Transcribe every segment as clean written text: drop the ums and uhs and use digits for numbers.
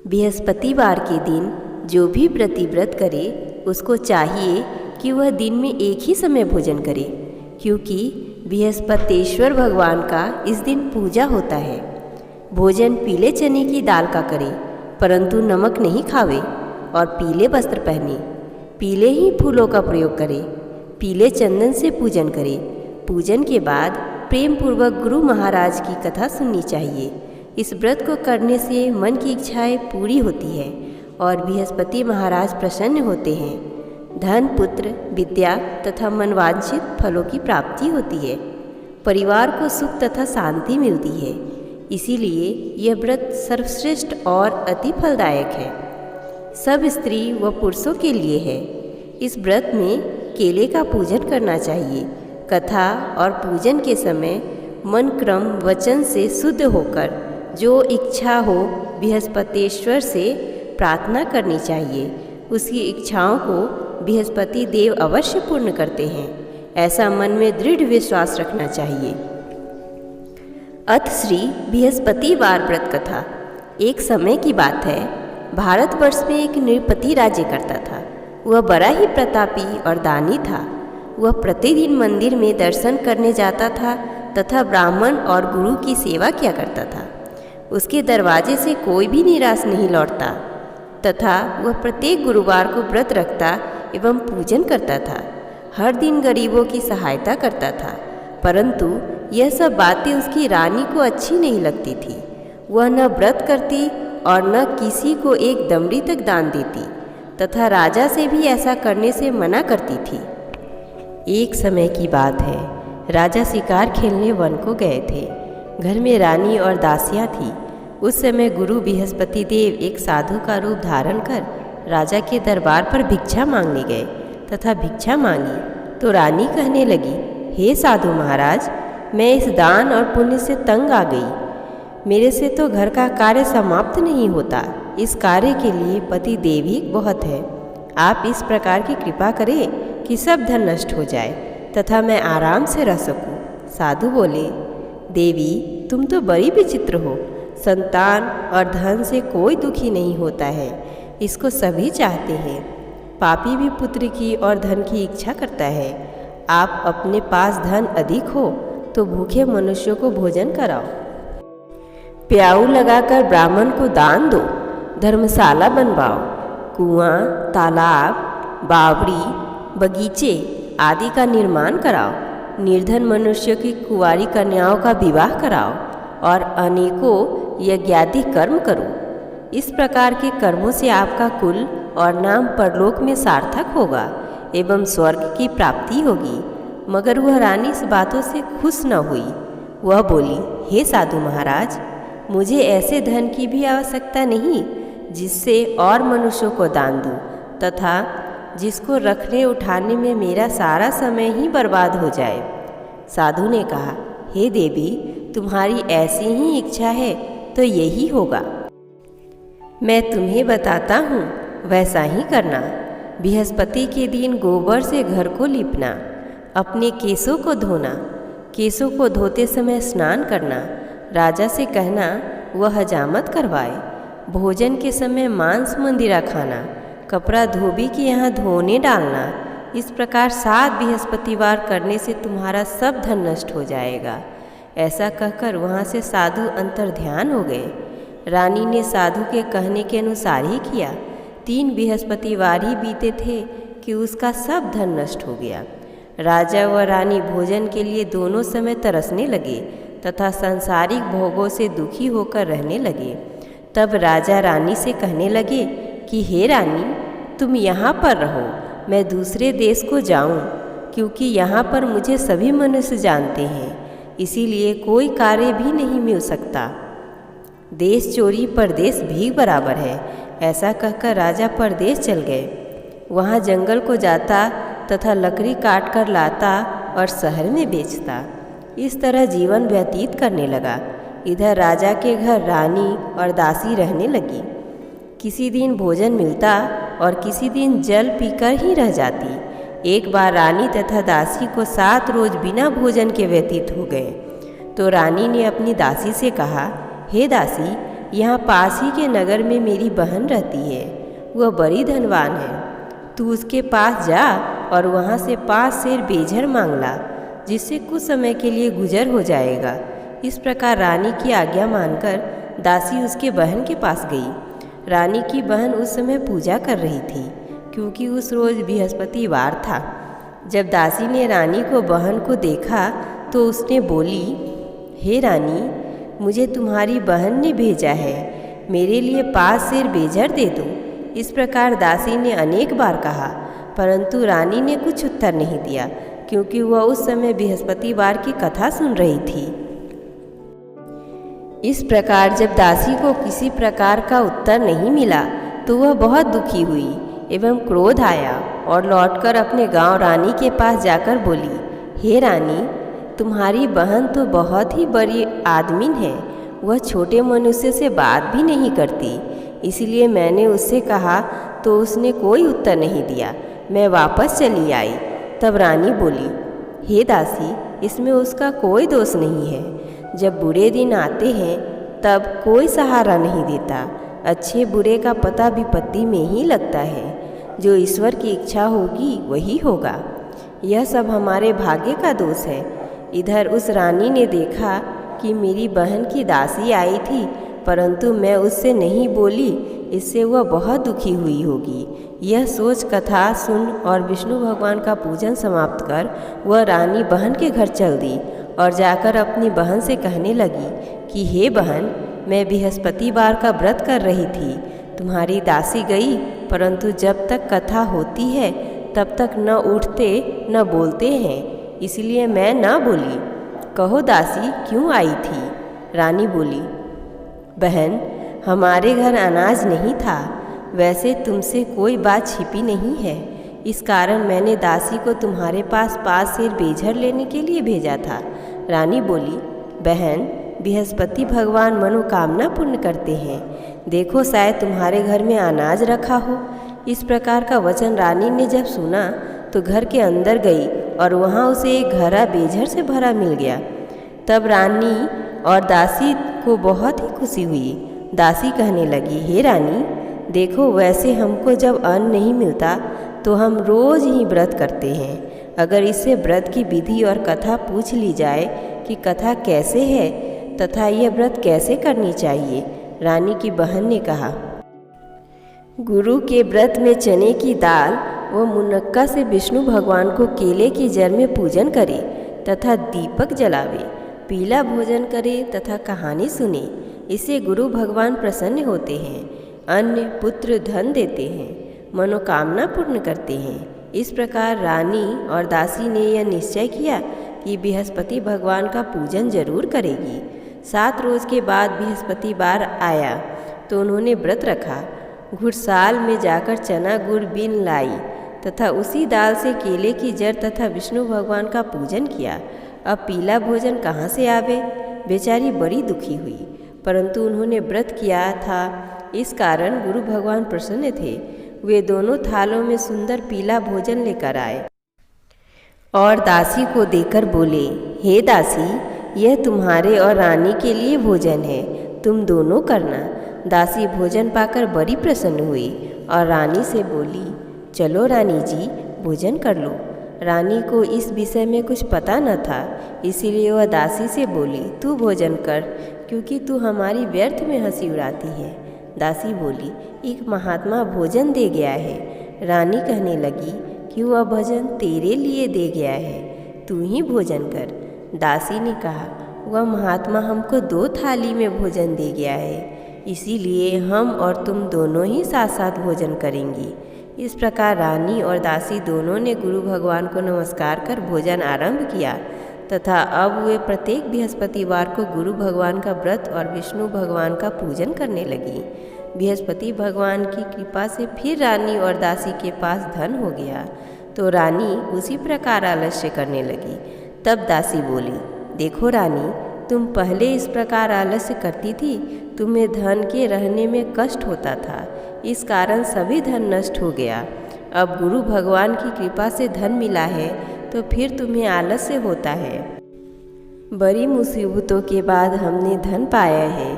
बृहस्पतिवार के दिन जो भी व्रत करे उसको चाहिए कि वह दिन में एक ही समय भोजन करे, क्योंकि बृहस्पतेश्वर भगवान का इस दिन पूजा होता है। भोजन पीले चने की दाल का करे, परंतु नमक नहीं खावे और पीले वस्त्र पहने, पीले ही फूलों का प्रयोग करे, पीले चंदन से पूजन करे। पूजन के बाद प्रेम पूर्वक गुरु महाराज की कथा सुननी चाहिए। इस व्रत को करने से मन की इच्छाएं पूरी होती है और बृहस्पति महाराज प्रसन्न होते हैं। धन, पुत्र, विद्या तथा मनवांछित फलों की प्राप्ति होती है। परिवार को सुख तथा शांति मिलती है। इसीलिए यह व्रत सर्वश्रेष्ठ और अति फलदायक है। सब स्त्री व पुरुषों के लिए है। इस व्रत में केले का पूजन करना चाहिए। कथा और पूजन के समय मन, क्रम, वचन से शुद्ध होकर जो इच्छा हो बृहस्पतेश्वर से प्रार्थना करनी चाहिए। उसकी इच्छाओं को बृहस्पति देव अवश्य पूर्ण करते हैं, ऐसा मन में दृढ़ विश्वास रखना चाहिए। अथ श्री बृहस्पतिवार व्रत कथा। एक समय की बात है, भारतवर्ष में एक नृपति राज्य करता था। वह बड़ा ही प्रतापी और दानी था। वह प्रतिदिन मंदिर में दर्शन करने जाता था तथा ब्राह्मण और गुरु की सेवा किया करता था। उसके दरवाजे से कोई भी निराश नहीं लौटता तथा वह प्रत्येक गुरुवार को व्रत रखता एवं पूजन करता था। हर दिन गरीबों की सहायता करता था, परंतु यह सब बातें उसकी रानी को अच्छी नहीं लगती थी। वह न व्रत करती और न किसी को एक दमड़ी तक दान देती तथा राजा से भी ऐसा करने से मना करती थी। एक समय की बात है, राजा शिकार खेलने वन को गए थे। घर में रानी और दासियां थी। उस समय गुरु बृहस्पति देव एक साधु का रूप धारण कर राजा के दरबार पर भिक्षा मांगने गए तथा भिक्षा मांगी तो रानी कहने लगी, हे साधु महाराज, मैं इस दान और पुण्य से तंग आ गई। मेरे से तो घर का कार्य समाप्त नहीं होता। इस कार्य के लिए पति देव ही बहुत है। आप इस प्रकार की कृपा करें कि सब धन नष्ट हो जाए तथा मैं आराम से रह सकूं। साधु बोले, देवी, तुम तो बड़ी विचित्र हो। संतान और धन से कोई दुखी नहीं होता है, इसको सभी चाहते हैं। पापी भी पुत्र की और धन की इच्छा करता है। आप अपने पास धन अधिक हो तो भूखे मनुष्यों को भोजन कराओ, प्याऊ लगाकर ब्राह्मण को दान दो, धर्मशाला बनवाओ, कुआं, तालाब, बावड़ी, बगीचे आदि का निर्माण कराओ, निर्धन मनुष्यों की कुंवारी कन्याओं का विवाह कराओ और अनेकों यज्ञादि कर्म करो। इस प्रकार के कर्मों से आपका कुल और नाम परलोक में सार्थक होगा एवं स्वर्ग की प्राप्ति होगी। मगर वह रानी इस बातों से खुश न हुई। वह बोली, हे साधु महाराज, मुझे ऐसे धन की भी आवश्यकता नहीं जिससे और मनुष्यों को दान दूं तथा जिसको रखने उठाने में मेरा सारा समय ही बर्बाद हो जाए। साधु ने कहा, हे देवी, तुम्हारी ऐसी ही इच्छा है तो यही होगा। मैं तुम्हें बताता हूँ, वैसा ही करना। बृहस्पति के दिन गोबर से घर को लीपना, अपने केशों को धोना, केशों को धोते समय स्नान करना, राजा से कहना वह हजामत करवाए, भोजन के समय मांस मंदिरा खाना, कपड़ा धोबी के यहाँ धोने डालना। इस प्रकार 7 बृहस्पतिवार करने से तुम्हारा सब धन नष्ट हो जाएगा। ऐसा कहकर वहाँ से साधु अंतर ध्यान हो गए। रानी ने साधु के कहने के अनुसार ही किया। 3 बृहस्पतिवार ही बीते थे कि उसका सब धन नष्ट हो गया। राजा व रानी भोजन के लिए दोनों समय तरसने लगे तथा सांसारिक भोगों से दुखी होकर रहने लगे। तब राजा रानी से कहने लगे कि हे रानी, तुम यहाँ पर रहो, मैं दूसरे देश को जाऊँ, क्योंकि यहाँ पर मुझे सभी मनुष्य जानते हैं, इसीलिए कोई कार्य भी नहीं मिल सकता। देश चोरी परदेश भी बराबर है। ऐसा कहकर राजा परदेश चल गए। वहाँ जंगल को जाता तथा लकड़ी काट कर लाता और शहर में बेचता। इस तरह जीवन व्यतीत करने लगा। इधर राजा के घर रानी और दासी रहने लगी। किसी दिन भोजन मिलता और किसी दिन जल पीकर ही रह जाती। एक बार रानी तथा दासी को 7 रोज बिना भोजन के व्यतीत हो गए तो रानी ने अपनी दासी से कहा, हे दासी, यहाँ पास ही के नगर में मेरी बहन रहती है, वह बड़ी धनवान है। तू उसके पास जा और वहाँ से 5 सेर बेझर मांग ला, जिससे कुछ समय के लिए गुजर हो जाएगा। इस प्रकार रानी की आज्ञा मानकर दासी उसके बहन के पास गई। रानी की बहन उस समय पूजा कर रही थी, क्योंकि उस रोज़ बृहस्पतिवार था। जब दासी ने रानी को बहन को देखा तो उसने बोली, हे रानी, मुझे तुम्हारी बहन ने भेजा है, मेरे लिए 5 सेर बेझर दे दो। इस प्रकार दासी ने अनेक बार कहा, परंतु रानी ने कुछ उत्तर नहीं दिया, क्योंकि वह उस समय बृहस्पतिवार की कथा सुन रही थी। इस प्रकार जब दासी को किसी प्रकार का उत्तर नहीं मिला तो वह बहुत दुखी हुई एवं क्रोध आया और लौटकर अपने गांव रानी के पास जाकर बोली, हे रानी, तुम्हारी बहन तो बहुत ही बड़ी आदमीन है, वह छोटे मनुष्य से बात भी नहीं करती। इसलिए मैंने उससे कहा तो उसने कोई उत्तर नहीं दिया। मैं वापस चली आई। तब रानी बोली, हे दासी, इसमें उसका कोई दोष नहीं है। जब बुरे दिन आते हैं तब कोई सहारा नहीं देता। अच्छे बुरे का पता विपत्ति में ही लगता है। जो ईश्वर की इच्छा होगी वही होगा। यह सब हमारे भाग्य का दोष है। इधर उस रानी ने देखा कि मेरी बहन की दासी आई थी, परंतु मैं उससे नहीं बोली, इससे वह बहुत दुखी हुई होगी। यह सोच कथा सुन और विष्णु भगवान का पूजन समाप्त कर वह रानी बहन के घर चल दी और जाकर अपनी बहन से कहने लगी कि हे बहन, मैं बृहस्पतिवार का व्रत कर रही थी। तुम्हारी दासी गई, परंतु जब तक कथा होती है तब तक न उठते न बोलते हैं, इसलिए मैं न बोली। कहो दासी, क्यों आई थी? रानी बोली, बहन, हमारे घर अनाज नहीं था। वैसे तुमसे कोई बात छिपी नहीं है, इस कारण मैंने दासी को तुम्हारे पास 5 सेर बेझर लेने के लिए भेजा था। रानी बोली, बहन, बृहस्पति भगवान मनोकामना पूर्ण करते हैं। देखो, शायद तुम्हारे घर में अनाज रखा हो। इस प्रकार का वचन रानी ने जब सुना तो घर के अंदर गई और वहाँ उसे एक घड़ा बेझर से भरा मिल गया। तब रानी और दासी को बहुत ही खुशी हुई। दासी कहने लगी, हे रानी, देखो, वैसे हमको जब अन्न नहीं मिलता तो हम रोज़ ही व्रत करते हैं। अगर इससे व्रत की विधि और कथा पूछ ली जाए कि कथा कैसे है तथा यह व्रत कैसे करनी चाहिए। रानी की बहन ने कहा, गुरु के व्रत में चने की दाल व मुनक्का से विष्णु भगवान को केले की जड़ में पूजन करे तथा दीपक जलावे, पीला भोजन करे तथा कहानी सुने। इससे गुरु भगवान प्रसन्न होते हैं, अन्न पुत्र धन देते हैं, मनोकामना पूर्ण करते हैं। इस प्रकार रानी और दासी ने यह निश्चय किया कि बृहस्पति भगवान का पूजन जरूर करेगी। 7 रोज के बाद बृहस्पतिवार आया तो उन्होंने व्रत रखा। घुड़साल में जाकर चना गुड़ बीन लाई तथा उसी दाल से केले की जड़ तथा विष्णु भगवान का पूजन किया। अब पीला भोजन कहाँ से आवे? बेचारी बड़ी दुखी हुई, परंतु उन्होंने व्रत किया था, इस कारण गुरु भगवान प्रसन्न थे। वे दोनों थालों में सुंदर पीला भोजन लेकर आए और दासी को देकर बोले, हे दासी, यह तुम्हारे और रानी के लिए भोजन है, तुम दोनों करना। दासी भोजन पाकर बड़ी प्रसन्न हुई और रानी से बोली, चलो रानी जी, भोजन कर लो। रानी को इस विषय में कुछ पता न था, इसीलिए वह दासी से बोली, तू भोजन कर, क्योंकि तू हमारी व्यर्थ में हंसी उड़ाती है। दासी बोली, एक महात्मा भोजन दे गया है। रानी कहने लगी कि वह भोजन तेरे लिए दे गया है, तू ही भोजन कर। दासी ने कहा, वह महात्मा हमको 2 थाली में भोजन दे गया है, इसीलिए हम और तुम दोनों ही साथ साथ भोजन करेंगी। इस प्रकार रानी और दासी दोनों ने गुरु भगवान को नमस्कार कर भोजन आरंभ किया तथा अब वे प्रत्येक बृहस्पतिवार को गुरु भगवान का व्रत और विष्णु भगवान का पूजन करने लगी। बृहस्पति भगवान की कृपा से फिर रानी और दासी के पास धन हो गया, तो रानी उसी प्रकार आलस्य करने लगी। तब दासी बोली, देखो रानी, तुम पहले इस प्रकार आलस्य करती थी, तुम्हें धन के रहने में कष्ट होता था, इस कारण सभी धन नष्ट हो गया। अब गुरु भगवान की कृपा से धन मिला है तो फिर तुम्हें आलस्य होता है। बड़ी मुसीबतों के बाद हमने धन पाया है,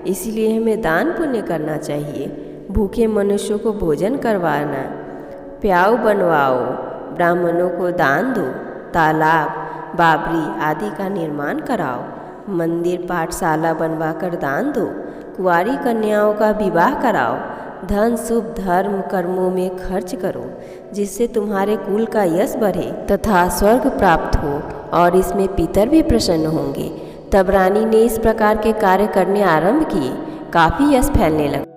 इसलिए हमें दान पुण्य करना चाहिए। भूखे मनुष्यों को भोजन करवाना, प्याऊ बनवाओ, ब्राह्मणों को दान दो, तालाब, बाबरी आदि का निर्माण कराओ, मंदिर पाठशाला बनवाकर दान दो, कुंवारी कन्याओं का विवाह कराओ, धन शुभ धर्म कर्मों में खर्च करो, जिससे तुम्हारे कुल का यश बढ़े तथा स्वर्ग प्राप्त हो और इसमें पितर भी प्रसन्न होंगे। तब रानी ने इस प्रकार के कार्य करने आरंभ किए। काफ़ी यश फैलने लगा।